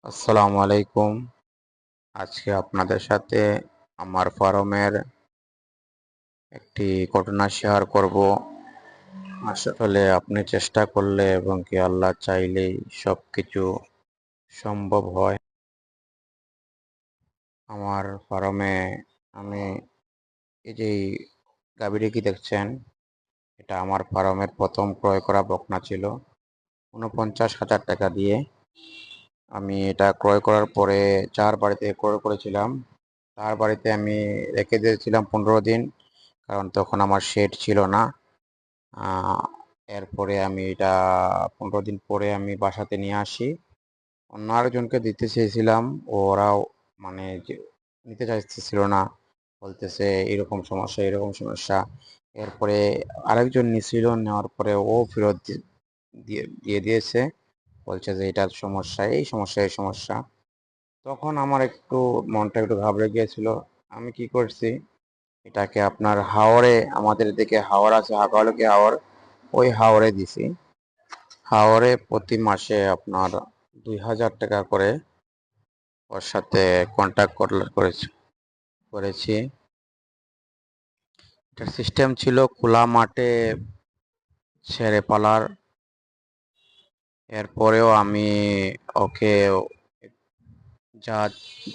আসসালামু আলাইকুম। আজকে আপনাদের সাথে আমার ফার্মের একটি ঘটনা শেয়ার করব। আসলে আপনি চেষ্টা করলে এবং কি আল্লাহ চাইলেই সবকিছু সম্ভব হয়। আমার ফার্মে আমি এই যে গাভীটি কি দেখছেন, এটা আমার ফার্মের প্রথম ক্রয় করা বকনা ছিল ৪৯,০০০ টাকা দিয়ে। আমি এটা ক্রয় করার পরে যার বাড়িতে ক্রয় করেছিলাম তার বাড়িতে আমি রেখে দিয়েছিলাম ১৫ দিন, কারণ তখন আমার শেড ছিল না। এরপরে আমি এটা ১৫ দিন পরে আমি বাসাতে নিয়ে আসি। অন্য আরেকজনকে দিতে চেয়েছিলাম, ওরাও মানে যে নিতে চাইতেছিল না, বলতেছে এরকম সমস্যা এরকম সমস্যা। এরপরে আরেকজন নিছিল, নেওয়ার পরে ও ফেরত দিয়ে দিয়েছে, বলছে যে এটার সমস্যা এই সমস্যা এই সমস্যা। তখন আমার একটু মনটা একটু ঘাবড়ে গিয়েছিল। আমি কি করছি, এটাকে আপনার হাওরে, আমাদের দিকে হাওর আছে, হাঁকালুকি হাওর, ওই হাওরে দিছি। হাওরে প্রতি মাসে আপনার ২,০০০ টাকা করে ওর সাথে কন্ট্যাক্ট করেছি। এটার সিস্টেম ছিল খোলা মাঠে ছেড়ে পালার। এরপরেও আমি ওকে যা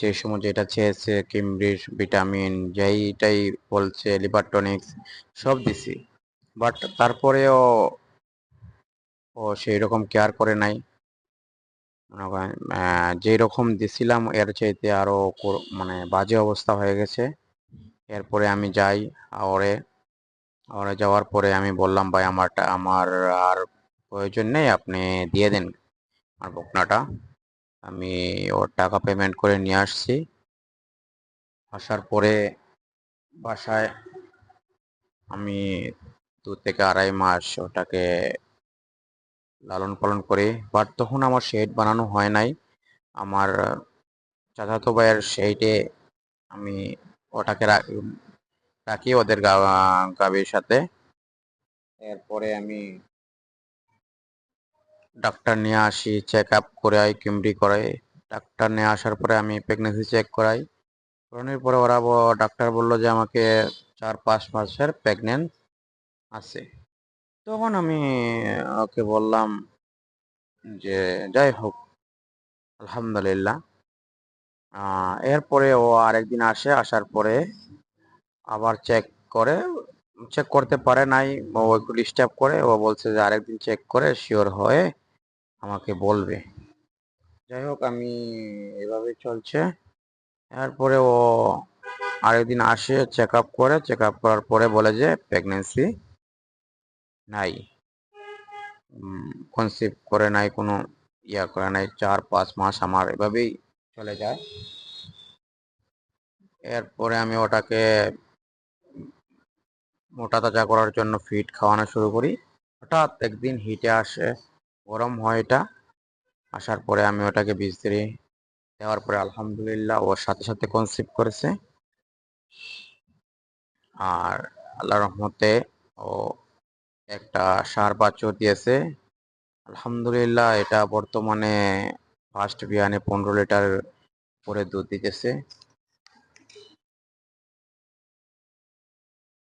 যে সময় যেটা চেয়েছে, কিমরিস ভিটামিন যেইটাই বলছে, লিভার টনিক্স সব দিছি, বাট তারপরেও ও সেই রকম কেয়ার করে নাই। মনে করেন যেই রকম দিছিলাম এর চাইতে আরো মানে বাজে অবস্থা হয়ে গেছে। এরপরে আমি যাই আওরে। আওরে যাওয়ার পরে আমি বললাম, ভাই আমার আর প্রয়োজন নেই, আপনি দিয়ে দেন আমার বকনাটা। আমি ওর টাকা পেমেন্ট করে নিয়ে আসছি। আসার পরে বাসায় আমি ২ থেকে ২.৫ মাস ওটাকে লালন পালন করি। বাট তখন আমার শেড বানানো হয় নাই। আমার চাচাতো ভাইয়ের শেডে আমি ওটাকে রাখি ওদের গাভীর সাথে। এরপরে আমি ডাক্তার নিয়ে আসি, চেক আপ করাই, কিমরি করাই। ডাক্তার নিয়ে আসার পরে আমি প্রেগনেন্সি চেক করাই। করানোর পরে ওরা ডাক্তার বললো যে আমাকে ৪-৫ মাসের প্রেগনেন্ট আছে। তখন আমি ওকে বললাম যে যাই হোক, আলহামদুলিল্লাহ। এরপরে ও আরেকদিন আসে, আসার পরে আবার করে, চেক করতে পারে নাই, ও একটু ডিস্টার্ব করে, ও বলছে যে আরেকদিন চেক করে শিওর হয়ে আমাকে বলবে। যাই হোক, আমি এভাবেই চলছে। এরপরে ও আরেকদিন আসে, চেক আপ করে, চেক আপ করার পরে বলে যে প্রেগনেন্সি নাই, কনসিভ করে নাই, কোনো ইয়া করে নাই। ৪-৫ মাস আমার এভাবেই চলে যায়। এরপরে আমি ওটাকে মোটা তাজা করার জন্য ফিড খাওয়ানো শুরু করি। হঠাৎ একদিন হিটে আসে, গরম হয় এটা। আসার পরে আমি ওটাকে বীজ দিই। দেওয়ার পরে আলহামদুলিল্লাহ ওর সাথে সাথে কনসিভ করেছে। আর আল্লাহর রহমতে ও একটা ষাঁড় বাছুর দিয়েছে। আলহামদুলিল্লাহ, এটা বর্তমানে ফার্স্ট বিয়ানে ১৫ লিটার করে দুধ দিতেছে।